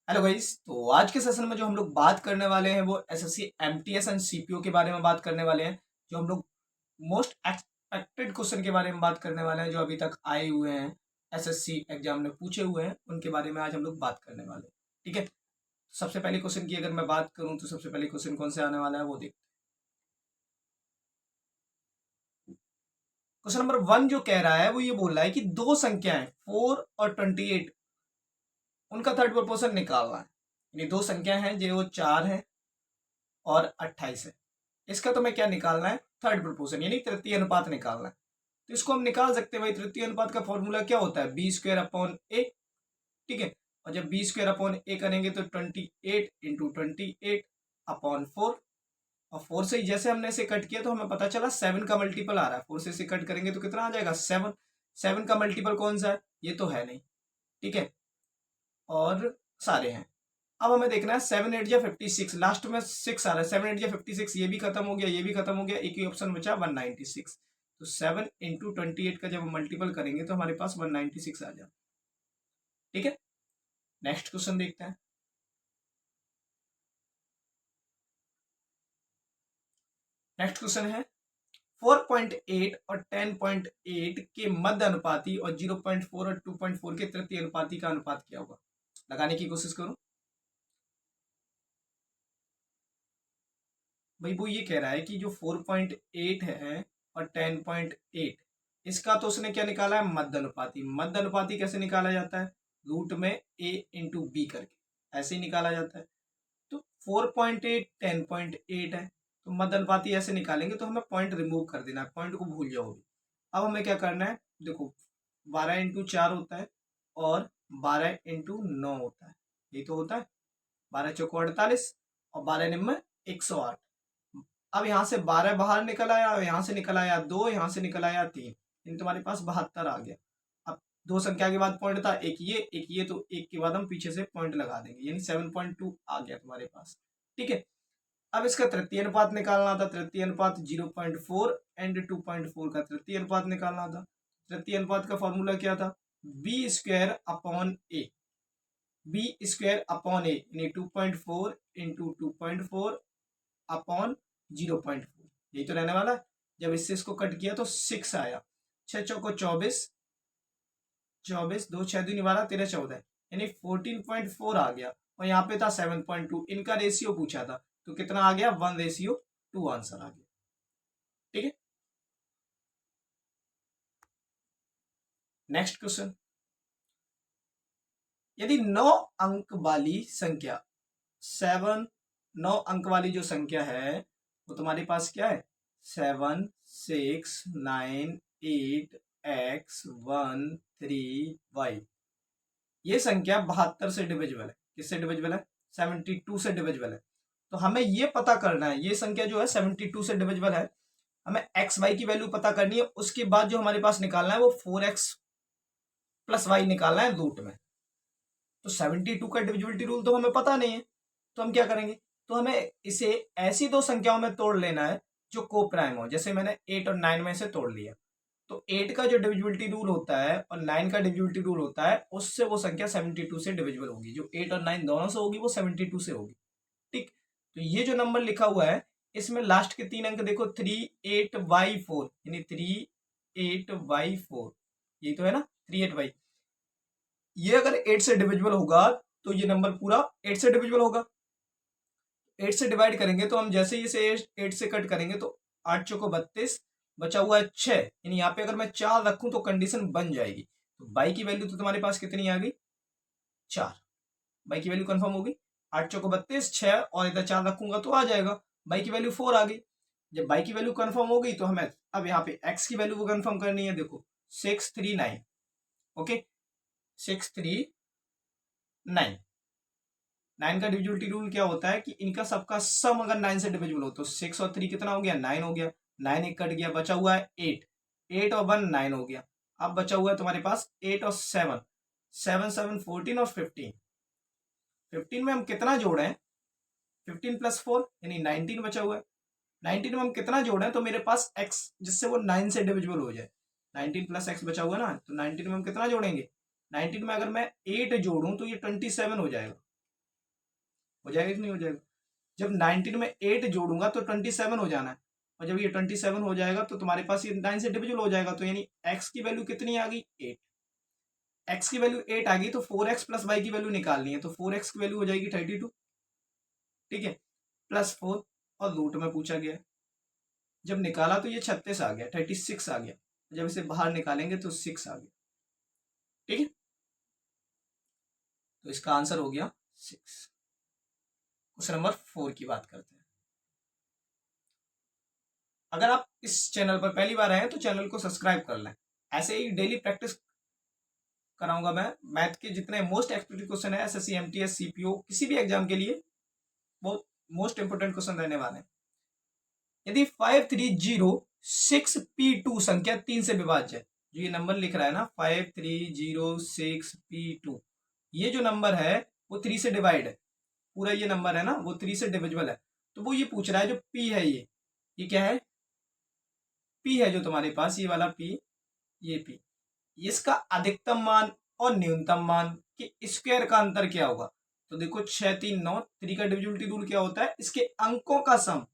Hello guys. तो आज के सेशन में जो हम लोग बात करने वाले हैं वो एसएससी एमटीएस एंड सीपीओ के बारे में बात करने वाले हैं। जो हम लोग मोस्ट एक्सपेक्टेड क्वेश्चन के बारे में बात करने वाले हैं, जो अभी तक आए हुए हैं, एसएससी एग्जाम में पूछे हुए हैं, उनके बारे में आज हम लोग बात करने वाले हैं। ठीक है। सबसे पहले क्वेश्चन की अगर मैं बात करूं तो सबसे पहले क्वेश्चन कौन से आने वाला है वो देखते हैं। क्वेश्चन नंबर 1 जो कह रहा है वो ये बोल रहा है कि दो संख्याएं 4 और 28, उनका थर्ड प्रोपोर्शन निकालना है। यानी दो संख्या हैं जो 4 है और 28 है। इसका तो मैं क्या निकालना है, थर्ड प्रोपोर्शन यानी तृतीय अनुपात निकालना है। तो इसको हम निकाल सकते हैं भाई। तृतीय अनुपात का फॉर्मूला क्या होता है, बी स्क्वायर अपॉन ए। ठीक है। और जब बी स्क्वायर अपॉन ए करेंगे तो 28 × 28 अपॉन 4। और 4 से जैसे हमने इसे कट किया तो हमें पता चला 7 का मल्टीपल आ रहा है। 4 से इसे कट करेंगे तो कितना आ जाएगा, 7। 7 का मल्टीपल कौन सा है, ये तो है नहीं। ठीक है। और सारे हैं। अब हमें देखना है 7 8 या 56, लास्ट में 6 आ रहा है। 7 8 या 56, ये भी खत्म हो गया, ये भी खत्म हो गया, एक ही ऑप्शन बचा 196। तो 7 × 28 का जब हम मल्टीपल करेंगे तो हमारे पास 196 आ जाए। ठीक है। नेक्स्ट क्वेश्चन देखते हैं। नेक्स्ट क्वेश्चन है 4.8 और 10.8 के मध्य अनुपाती और 0.4 और 2.4 के तृतीय अनुपाती का अनुपात क्या होगा। लगाने की कोशिश करो भाई। वो ये कह रहा है कि जो 4.8 है और 10.8, इसका तो उसने क्या निकाला है, मध्य अनुपाती। मध्य अनुपाती कैसे निकाला जाता है, रूट में a इंटू बी करके ऐसे ही निकाला जाता है। तो 4.8 10.8 है, तो मध्य अनुपाती ऐसे निकालेंगे तो हमें पॉइंट रिमूव कर देना है, पॉइंट को भूल जाओ। अब हमें क्या करना है, देखो 12 × 4 होता है और 12 × 9 होता है, ये तो होता है 12 × 4 = 48 और 12 × 108। अब यहाँ से 12 बाहर निकल आया और यहाँ से निकल आया 2, यहाँ से निकल आया 3, यानी तुम्हारे पास 72 आ गया। अब दो संख्या के बाद पॉइंट था, एक ये, तो एक के बाद हम पीछे से पॉइंट लगा देंगे, यानी 7.2 आ गया तुम्हारे पास। ठीक है। अब इसका तृतीय अनुपात निकालना था। तृतीय अनुपात 0.4 एंड 2.4 का तृतीय अनुपात निकालना था। तृतीय अनुपात का फॉर्मूला क्या था, बी स्क्वायर अपॉन ए। बी स्क्वायर अपॉन ए यानी 2.4 इंटू 2.4 अपॉन 0.4, यही तो रहने वाला है। जब इससे इसको कट किया तो 6 आया। 6 × 4 = 24, 24 2 6 दूनी 12 13 14, यानी 14.4 आ गया। और यहाँ पे था 7.2, इनका रेशियो पूछा था तो कितना आ गया, 1:2 आंसर आ गया। ठीक है। नेक्स्ट क्वेश्चन, यदि 9 अंक वाली संख्या 7, 9 अंक वाली जो संख्या है वो तुम्हारे पास क्या है, 7 6 9 8 x 1 3 y, ये संख्या 72 से डिविजिबल है। किससे डिविजिबल है, 72 से डिविजिबल है। तो हमें ये पता करना है, ये संख्या जो है 72 से डिविजिबल है, हमें एक्स वाई की वैल्यू पता करनी है। उसके बाद जो हमारे पास निकालना है वो 4x + y निकालना है रूट में। तो 72 का डिविजिबिलिटी रूल तो हमें पता नहीं है, तो हम क्या करेंगे, तो हमें इसे ऐसी दो संख्याओं में तोड़ लेना है जो को प्राइम हो। जैसे मैंने 8 और 9 में से तोड़ लिया, तो 8 का जो डिविजिबिलिटी रूल होता है और 9 का डिविजिबिलिटी रूल होता है, उससे वो संख्या 72 से डिविजिबल होगी। जो 8 और 9 दोनों से होगी वो 72 से होगी। ठीक। तो ये जो नंबर लिखा हुआ है इसमें लास्ट के 3 अंक देखो, 38y4, यानी 38y4, ये तो है ना 38y। ये अगर 8 से डिविजिबल होगा तो ये नंबर पूरा 8 से डिविजिबल होगा। 8 से डिवाइड करेंगे तो हम जैसे ही इसे 8 से कट करेंगे तो 8 चौको 32, बचा हुआ है 6, यानी यहाँ पे अगर मैं 4 रखूं तो कंडीशन बन जाएगी। तो बाई की वैल्यू तो तुम्हारे पास कितनी आ गई, 4। बाई की वैल्यू कंफर्म होगी। 8 चौको 32, 6 और इधर 4 रखूंगा तो आ जाएगा। बाई की वैल्यू 4 आ गई। जब बाई की वैल्यू कंफर्म हो गई तो हमें अब यहाँ पे एक्स की वैल्यू को कंफर्म करनी है। देखो 639, ओके 639। 9 का डिविजिबिलिटी रूल क्या होता है कि इनका सबका सम अगर 9 से डिविजिबल हो तो 6 और 3 कितना हो गया, 9 हो गया। 9 एक कट गया, बचा हुआ है 8, 8 और 1 9 हो गया। अब बचा हुआ है तुम्हारे पास 8 और 7, 7 7 14 और 15। 15 में हम कितना जोड़े, 15 + 4 यानी 19 बचा हुआ है। 19 में हम कितना जोड़े तो मेरे पास x जिससे वो 9 से डिविजिबल हो जाए, 19 + x बचा हुआ ना, तो 19 में हम कितना जोड़ेंगे, 19 में अगर मैं 8 जोड़ूं तो ये 27 हो जाएगा। हो जाएगा कि नहीं हो जाएगा? जब 19 में 8 जोड़ूंगा तो 27 हो जाना है, और जब ये 27 हो जाएगा तो तुम्हारे पास ये 9 से डिविजिबल हो जाएगा, तो यानी x की वैल्यू कितनी आ गई? 8। x की वैल्यू 8 आ गई तो 4x प्लस y की वैल्यू निकालनी है, तो 4x की वैल्यू हो जाएगी 32, ठीक है, प्लस 4, और रूट में पूछा गया है। जब निकाला तो ये 36 आ गया, 36 आ गया, जब इसे बाहर निकालेंगे तो 6 आ गया, ठीक है, तो इसका आंसर हो गया 6। क्वेश्चन नंबर 4 की बात करते हैं। अगर आप इस चैनल पर पहली बार आए हैं तो चैनल को सब्सक्राइब कर लें, ऐसे ही डेली प्रैक्टिस कराऊंगा मैं मैथ के जितने मोस्ट एक्सपेक्टेड क्वेश्चन है एसएससी एमटीएस सीपीओ किसी भी एग्जाम के लिए, बहुत मोस्ट इंपोर्टेंट क्वेश्चन रहने वाले हैं। यदि 5306P2 संख्या 3 से विभाज्य है, जो ये नंबर लिख रहा है ना 5306P2, ये जो नंबर है वो 3 से डिवाइड है, पूरा ये नंबर है ना वो 3 से डिविजिबल है, तो वो ये पूछ रहा है जो P है, ये क्या है? P है जो तुम्हारे पास ये वाला P, ये P, इसका अधिकतम मान और न्यूनतम मान के स्क्वायर का अंतर क्या होगा? तो देखो 6 3 9, 3 का डिविजिबिलिटी रूल क्या होता है? इसके अंकों का सम,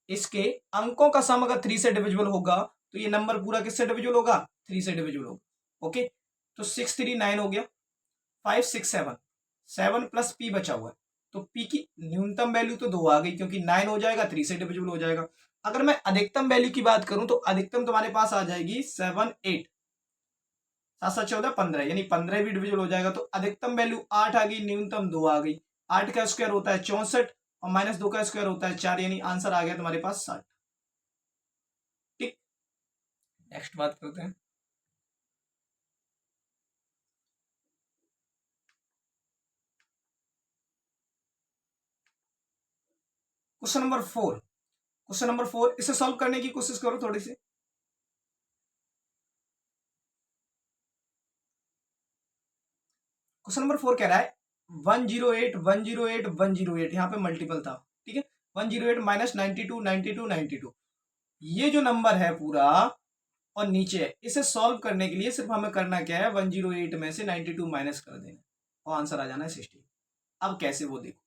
इसके अंकों का सम अगर 3 से डिविजिबल होगा तो ये नंबर पूरा किससे डिविजिबल होगा? 3 से डिविजिबल होगा। ओके, तो 6 3 9 हो गया, 5 6 7, 7 प्लस P बचा हुआ है, तो P की न्यूनतम वैल्यू तो 2 आ गई क्योंकि 9 हो जाएगा, 3 से डिविजिबल हो जाएगा। अगर मैं अधिकतम वैल्यू की बात करूं तो अधिकतम तुम्हारे पास आ जाएगी 7 8, 7 7 14 15, यानी 15 भी डिविजिबल हो जाएगा, तो अधिकतम वैल्यू 8 आ गई, न्यूनतम 2 आ गई। 8 का स्क्वायर होता है 64 और माइनस 2 का स्क्वायर होता है 4, यानी आंसर आ गया तुम्हारे पास 60। ठीक, नेक्स्ट बात करते हैं। क्वेश्चन नंबर 4, क्वेश्चन नंबर 4, इसे सॉल्व करने की कोशिश करो थोड़ी सी। क्वेश्चन नंबर 4 कह रहा है 108 108 108, यहाँ पे मल्टीपल था, ठीक है, 108 माइनस 92 92 92, ये जो नंबर है पूरा और नीचे है, इसे सॉल्व करने के लिए सिर्फ हमें करना क्या है? 108 में से 92 माइनस कर देना और आंसर आ जाना है 60। अब कैसे वो देखो,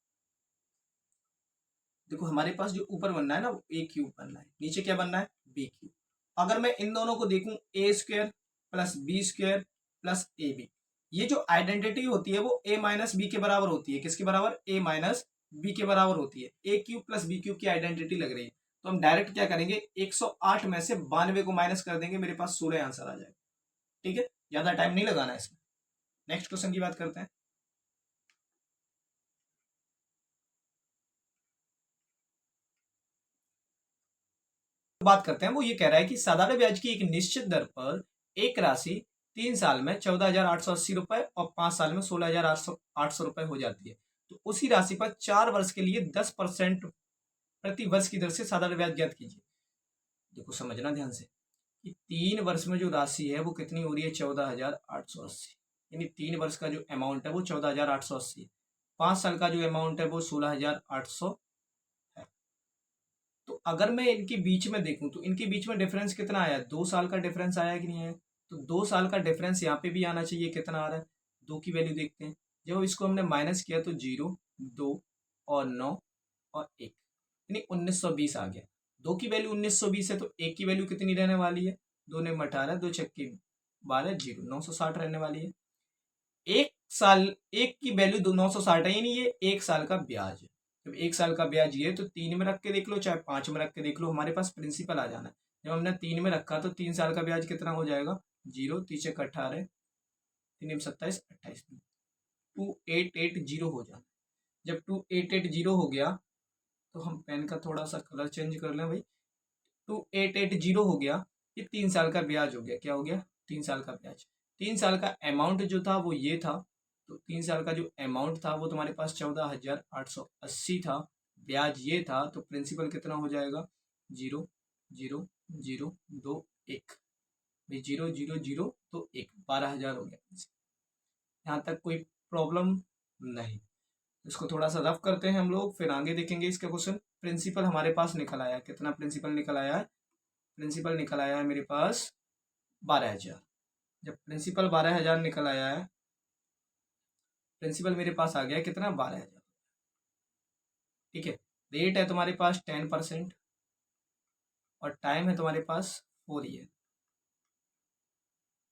देखो हमारे पास जो ऊपर बनना है ना वो ए क्यूब बनना है, नीचे क्या बनना है? B cube. अगर मैं इन दोनों को देखूं A square plus B square plus A B, ये जो आइडेंटिटी होती है वो ए माइनस बी के बराबर होती है, किसके बराबर? ए माइनस बी के बराबर होती है, ए क्यूब प्लस बी क्यूब की आइडेंटिटी लग रही है, तो हम डायरेक्ट क्या करेंगे? 108 में से 92 को माइनस कर देंगे, मेरे पास 16 आंसर आ जाएगा, ठीक है, ज्यादा टाइम नहीं लगाना है इसमें। नेक्स्ट क्वेश्चन की बात करते हैं। बात करते हैं वो ये कह रहा है कि साधारण ब्याज की एक निश्चित दर पर एक राशि 3 साल में 14,880 रुपए और 5 साल में 16,800 रुपए हो जाती है, तो उसी राशि पर 4 वर्ष के लिए 10% प्रति वर्ष की दर से साधारण ब्याज ज्ञात कीजिए। देखो समझना ध्यान से कि 3 वर्ष में जो राशि है वो कितनी हो रही है? 14,880, यानी 3 वर्ष का जो अमाउंट है वो 14,880, 5 साल का जो अमाउंट है वो 16,800 है। तो अगर मैं इनके बीच में देखूं तो इनके बीच में डिफरेंस कितना आया? 2 साल का डिफरेंस आया कि नहीं आया? तो 2 साल का डिफरेंस यहाँ पे भी आना चाहिए, कितना आ रहा है? 2 की वैल्यू देखते हैं, जब इसको हमने माइनस किया तो 0 2 और 9 और 1, यानी 1920 आ गया। 2 की वैल्यू 1920 है तो 1 की वैल्यू कितनी रहने वाली है? 2 ने 18, 2 छक्के 12, 0 960 रहने वाली है। 1 साल, 1 की वैल्यू 960 है, यानी ये 1 साल का ब्याज है। जब 1 साल का ब्याज ये तो 3 में रख के देख लो चाहे 5 में रख के देख लो, हमारे पास प्रिंसिपल आ जाना है। जब हमने 3 में रखा तो 3 साल का ब्याज कितना हो जाएगा? 0 तीस 18, 3 27 28, 2880 हो जाना। जब 2880 हो गया तो हम पेन का थोड़ा सा कलर चेंज कर लें भाई। 2880 हो गया, ये 3 साल का ब्याज हो गया। क्या हो गया? 3 साल का ब्याज। 3 साल का अमाउंट जो था वो ये था, तो 3 साल का जो अमाउंट था वो तुम्हारे पास 14,880 था, ब्याज ये था, तो प्रिंसिपल कितना हो जाएगा? 0 0 0 2 1, भाई 0 0 0 तो 1, 12,000 हो गया। यहाँ तक कोई प्रॉब्लम नहीं। इसको थोड़ा सा रफ करते हैं हम लोग, फिर आगे देखेंगे इसका क्वेश्चन। प्रिंसिपल हमारे पास निकल आया, कितना प्रिंसिपल निकल आया है? प्रिंसिपल निकल आया है मेरे पास 12,000। जब प्रिंसिपल 12,000 निकल आया है, प्रिंसिपल मेरे पास आ गया कितना? 12,000। ठीक है, रेट है तुम्हारे पास 10% और टाइम है तुम्हारे पास 4 ईयर।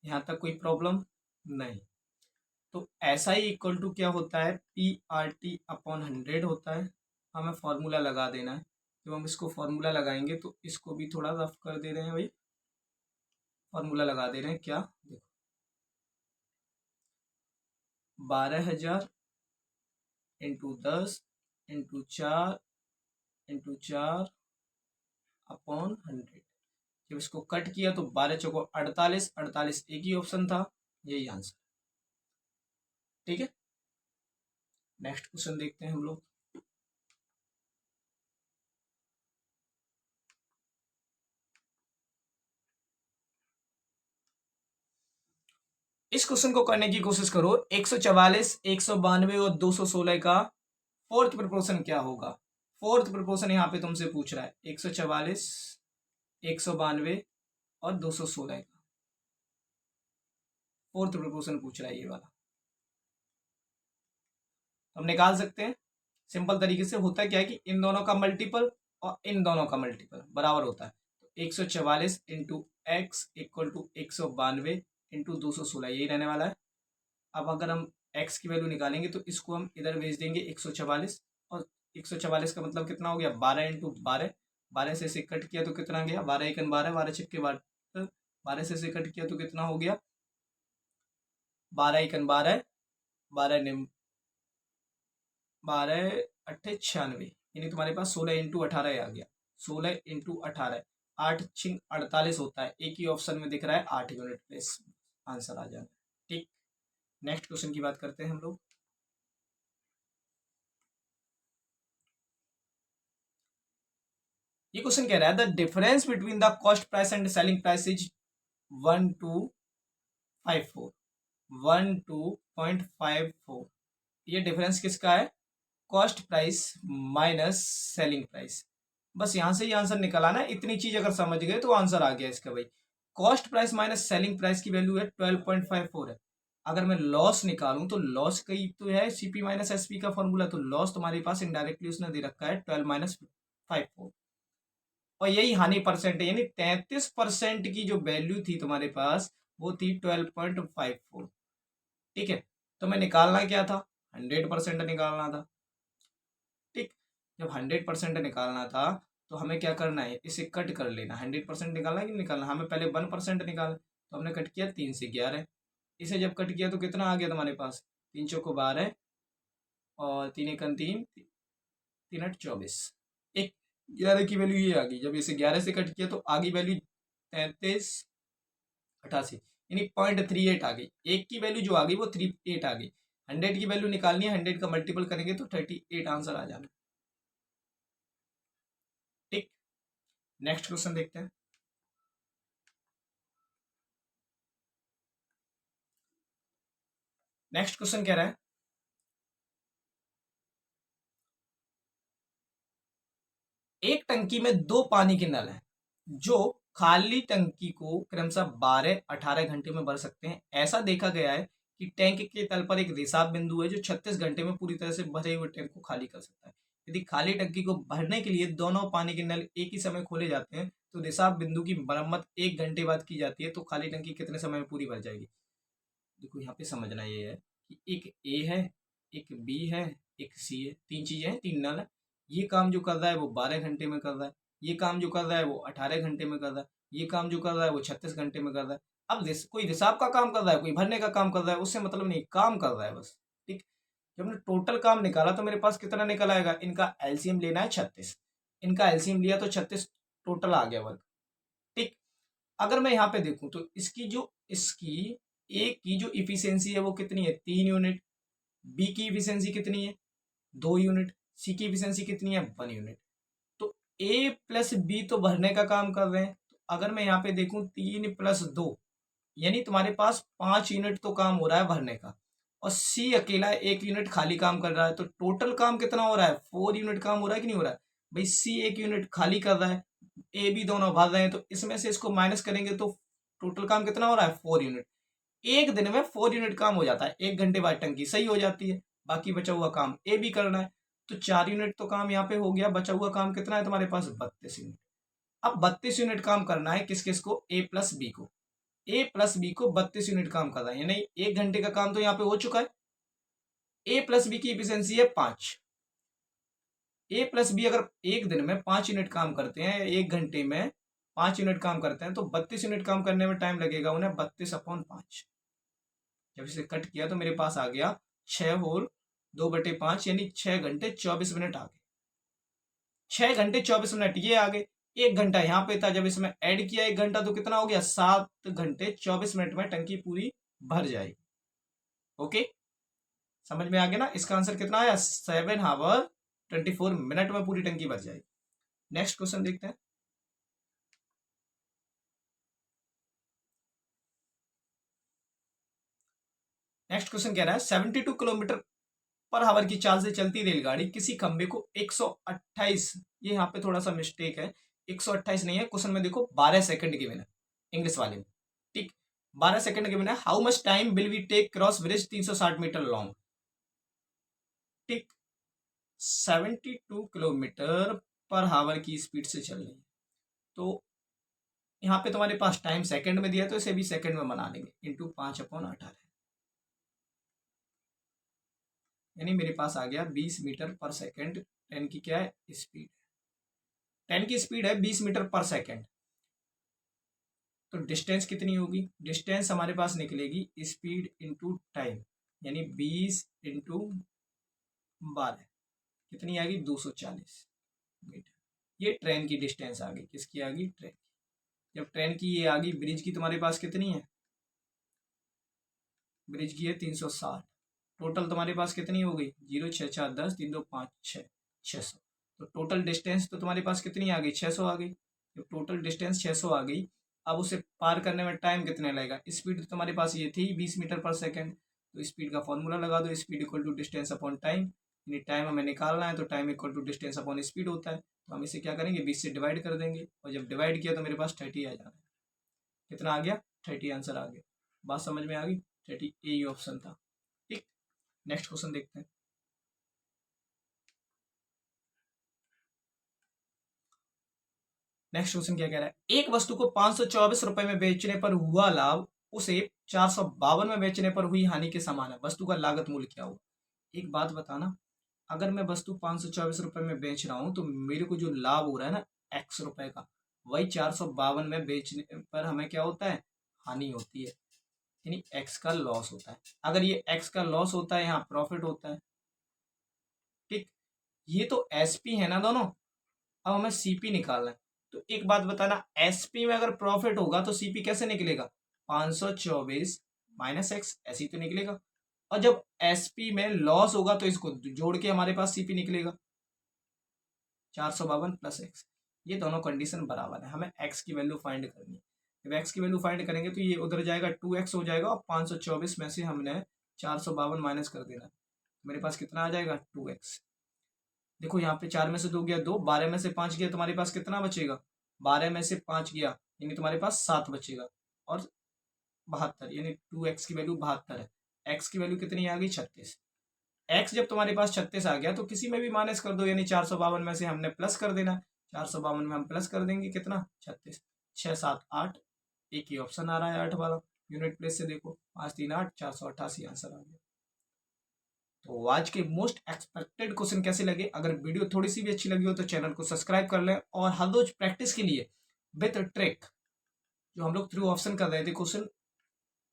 यहाँ तक कोई प्रॉब्लम नहीं। तो ऐसा ही इक्वल टू क्या होता है, PRT/100 होता है। हमें फॉर्मूला लगा देना है। जब हम इसको फॉर्मूला लगाएंगे तो इसको भी थोड़ा रफ कर दे रहे हैं भाई, फॉर्मूला लगा दे रहे हैं। क्या देखो, 12,000 इंटू 10 इंटू 4/4/100। जब इसको कट किया तो 12 × 4 = 48, 48 एक ही ऑप्शन था, यही आंसर। ठीक है, नेक्स्ट क्वेश्चन देखते हैं हम लोग। इस क्वेश्चन को करने की कोशिश करो। 144, 192 और 216 का फोर्थ प्रोपोर्शन क्या होगा। फोर्थ प्रोपोर्शन यहाँ पे तुमसे पूछ रहा है, 144, 192 और 216 का फोर्थ प्रोपोर्शन पूछ रहा है ये वाला। हम निकाल सकते हैं सिंपल तरीके से। होता है क्या है कि इन दोनों का मल्टीपल और इन दोनों का मल्टीपल बराबर होता है। तो 144 into X equal to 192 into 216, यही रहने वाला है। अब अगर हम x की वैल्यू निकालेंगे तो इसको हम इधर भेज देंगे 144, और 144 का मतलब कितना हो गया, 12 इंटू 12। 12 से इसे कट किया तो कितना गया, 12 × 12, 12 छक्के 12, 12 से इसे कट किया तो कितना हो गया, 12 × 12, 12 12 × 8 = 96, यानी तुम्हारे पास 16 इंटू 18 आ गया। 16 इंटू 18, 8 × 48 होता है। एक ही ऑप्शन में दिख रहा है 8 यूनिट प्लेस, आंसर आ जाना। ठीक, नेक्स्ट क्वेश्चन की बात करते हैं हम लोग। ये क्वेश्चन कह रहा है the difference between the cost price and selling price is 1254, 12.54। ये डिफरेंस किसका है, cost price minus selling price. बस यहां से ही आंसर निकल आना है। इतनी चीज अगर समझ गए तो आंसर आ गया इसका भाई। Cost price minus selling price की वैल्यू है 12.54 है। अगर मैं लॉस निकालूं तो लॉस का ही तो है CP माइनस SP का फॉर्मूला, तो लॉस तुम्हारे पास इनडायरेक्टली उसने दे रखा है 12 माइनस 54, और यही हानि परसेंट है, यानी 33% की जो वैल्यू थी तुम्हारे पास वो थी 12.54। ठीक है, तो मैं निकालना क्या था, 100% निकालना था। ठीक, जब 100% निकालना था तो हमें क्या करना है, इसे कट कर लेना। 100% निकालना कि निकालना, हमें पहले 1% निकालना, तो हमने कट किया 3 से 11। इसे जब कट किया तो कितना आ गया तुम्हारे पास, 3 चौको 12 और 3 एकम 3, 3 8 24। एक 11 की वैल्यू ये आ गई। जब इसे 11 से कट किया तो आगे वैल्यू 3388, यानी 0.38 आ गई। एक की वैल्यू जो आ गई वो 38 आ गई। 100 की वैल्यू निकालनी है, 100 का मल्टीपल करेंगे तो 38 आंसर आ जाना। ठीक, नेक्स्ट क्वेश्चन देखते हैं। नेक्स्ट क्वेश्चन कह रहा है एक टंकी में 2 पानी के नल हैं जो खाली टंकी को क्रमशः 12-18 घंटे में भर सकते हैं। ऐसा देखा गया है कि टैंक के तल पर एक रिसाव बिंदु है जो 36 घंटे में पूरी तरह से भरे हुए टैंक को खाली कर सकता है। यदि खाली टंकी को भरने के लिए दोनों पानी के नल एक ही समय खोले जाते हैं तो रिसाव बिंदु की मरम्मत 1 घंटे बाद की जाती है, तो खाली टंकी कितने समय में पूरी भर जाएगी। देखो यहाँ पे समझना ये है कि एक ए है, एक बी है, एक सी है, 3 चीजें हैं, 3 नल है। ये काम जो कर रहा है वो 12 घंटे में कर रहा है, ये काम जो कर रहा है वो 18 घंटे में कर रहा है, ये काम जो कर रहा है वो 36 घंटे में कर रहा है। अब कोई रिसाव का काम कर रहा है, कोई भरने का काम कर रहा है, उससे मतलब नहीं, काम कर रहा है बस। ठीक, जब हमने टोटल काम निकाला तो मेरे पास कितना निकल आएगा, इनका एलसीएम लेना है 36, इनका एलसीएम लिया तो 36 टोटल आ गया वर्क। ठीक, अगर मैं यहाँ पे देखूं तो इसकी ए की जो इफिशियंसी है वो कितनी है, 3 यूनिट। बी की इफिशियंसी कितनी है, 2 यूनिट। सी की इफिशियंसी कितनी है, 1 यूनिट। तो ए प्लस बी तो भरने का काम कर रहे हैं। तो अगर मैं यहाँ पे देखूं 3 + 2, यानी तुम्हारे पास 5 यूनिट तो काम हो रहा है भरने का, और सी अकेला 1 यूनिट खाली काम कर रहा है। तो टोटल काम कितना हो रहा है, 4 यूनिट काम हो रहा है कि नहीं हो रहा है भाई। सी 1 यूनिट खाली कर रहा है, ए बी दोनों भर रहे हैं, तो इसमें से इसको माइनस करेंगे तो टोटल काम कितना हो रहा है, 4 यूनिट। एक दिन में 4 यूनिट काम हो जाता है, 1 घंटे बाद टंकी सही हो जाती है, बाकी बचा हुआ काम ए भी करना है। तो 4 यूनिट तो काम यहाँ पे हो गया, बचा हुआ काम कितना है तुम्हारे पास 32 यूनिट। अब 32 यूनिट काम करना है किस किस को, ए प्लस बी को। ए प्लस बी को 32 यूनिट काम करना है, यानी 1 घंटे का काम तो यहाँ पे हो चुका है। ए प्लस बी की इफिशियंसी है 5। ए प्लस बी अगर एक दिन में 5 यूनिट काम करते हैं, 1 घंटे में 5 यूनिट काम करते हैं, तो 32 यूनिट काम करने में टाइम लगेगा उन्हें 32/5। जब इसे कट किया तो मेरे पास आ गया 6 होल 2/5, यानी 6 घंटे 24 मिनट आ गए। 6 घंटे 24 मिनट ये आ गए। 1 घंटा यहाँ पे था, जब इसमें ऐड किया 1 घंटा तो कितना हो गया, 7 घंटे 24 मिनट में टंकी पूरी भर जाएगी। ओके, समझ में आ गया ना। इसका आंसर कितना आया, 7 hour 24 minute में पूरी टंकी भर जाएगी। नेक्स्ट क्वेश्चन देखते हैं। नेक्स्ट क्वेश्चन कह रहा है 72 किलोमीटर पर आवर की चाल से चलती रेलगाड़ी किसी खंबे को 128, ये यहाँ पे थोड़ा सा मिस्टेक है, 128 नहीं है, क्वेश्चन में देखो 12 सेकंड गिवन है इंग्लिश वाले में, ठीक, 12 सेकंड गिवन है। How much time will we take cross bridge 360 metre long, ठीक, 72 किलोमीटर पर आवर की स्पीड से चल रही है, तो यहाँ पे तुम्हारे पास टाइम सेकंड में दिया, तो इसे भी सेकंड में बना लेंगे, इंटू 5/18, यानी मेरे पास आ गया 20 मीटर पर सेकंड। 10 की क्या है स्पीड, 10 की स्पीड है 20 मीटर पर सेकंड। तो डिस्टेंस कितनी होगी, डिस्टेंस हमारे पास निकलेगी स्पीड इंटू टाइम, यानी 20 इंटू 12 कितनी आ गई 240 मीटर। ये ट्रेन की डिस्टेंस आ गई, किसकी आ गई, ट्रेन की। जब ट्रेन की ये आ गई, ब्रिज की तुम्हारे पास कितनी है, ब्रिज की है 360, टोटल तुम्हारे पास कितनी हो गई, 0 6 4 10 3 2 5 6 600। तो टोटल डिस्टेंस तो तुम्हारे पास कितनी आ गई, 600 आ गई। जब टोटल डिस्टेंस 600 आ गई, अब उसे पार करने में टाइम कितने लगेगा, स्पीड तो तुम्हारे पास ये थी 20 मीटर पर सेकंड, तो स्पीड का फॉर्मूला लगा दो, speed equal to distance upon time, यानी टाइम हमें निकालना है तो time equal to distance upon speed होता है, तो हम इसे क्या करेंगे 20 से डिवाइड कर देंगे, और जब डिवाइड किया तो मेरे पास 30 आ जाना है। कितना आ गया, 30 आंसर आ गया। बात समझ में आ गई, 30 ए ऑप्शन था, ठीक। नेक्स्ट क्वेश्चन देखते हैं। नेक्स्ट क्वेश्चन क्या कह रहा है, एक वस्तु को 524 रुपए में बेचने पर हुआ लाभ उसे 452 में बेचने पर हुई हानि के समान है, वस्तु का लागत मूल्य क्या होगा। एक बात बताना, अगर मैं वस्तु 524 रुपए में बेच रहा हूं तो मेरे को जो लाभ हो रहा है ना x रुपए का, वही 452 में बेचने पर हमें क्या होता है, हानि होती है, यानी x का लॉस होता है। अगर ये x का लॉस होता है, यहाँ प्रॉफिट होता है, ठीक। ये तो SP है ना दोनों, अब हमें CP निकालना है। तो एक बात बताना, SP में अगर प्रॉफिट होगा तो CP कैसे निकलेगा, 524 माइनस एक्स, ऐसे ही तो निकलेगा। और जब SP में लॉस होगा तो इसको जोड़ के हमारे पास CP निकलेगा, 452 प्लस एक्स। ये दोनों कंडीशन बराबर है, हमें x की वैल्यू फाइंड करनी है। जब x की वैल्यू फाइंड करेंगे तो ये उधर जाएगा 2x हो जाएगा, और 524 में से हमने 452 माइनस कर देना, मेरे पास कितना आ जाएगा 2x। देखो यहाँ पे 4 में से 2 गया 2, 12 में से 5 गया, तुम्हारे पास कितना बचेगा, 12 में से 5 गया यानी तुम्हारे पास 7 बचेगा, और 72, यानी 2x की वैल्यू 72 है। x की वैल्यू कितनी आ गई 36। x जब तुम्हारे पास 36 आ गया तो किसी में भी माइनस कर दो, यानी 452 में से हमने प्लस कर देना, 452 में हम प्लस कर देंगे कितना 36, 6 7 8, एक ही ऑप्शन आ रहा है 8 वाला, यूनिट प्लेस से देखो 5 3 8 488 आंसर आ गया। तो आज के मोस्ट एक्सपेक्टेड क्वेश्चन कैसे लगे, अगर वीडियो थोड़ी सी भी अच्छी लगी हो तो चैनल को सब्सक्राइब कर लें, और हर रोज प्रैक्टिस के लिए विथ ट्रिक जो हम लोग थ्रू ऑप्शन कर रहे थे क्वेश्चन,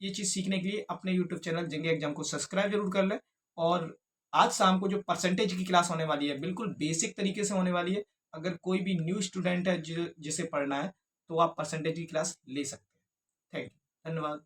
ये चीज़ सीखने के लिए अपने यूट्यूब चैनल जिंगे एग्जाम को सब्सक्राइब जरूर कर लें। और आज शाम को जो परसेंटेज की क्लास होने वाली है बिल्कुल बेसिक तरीके से होने वाली है, अगर कोई भी न्यू स्टूडेंट है जिसे पढ़ना है तो आप परसेंटेज की क्लास ले सकते हैं। थैंक यू, धन्यवाद।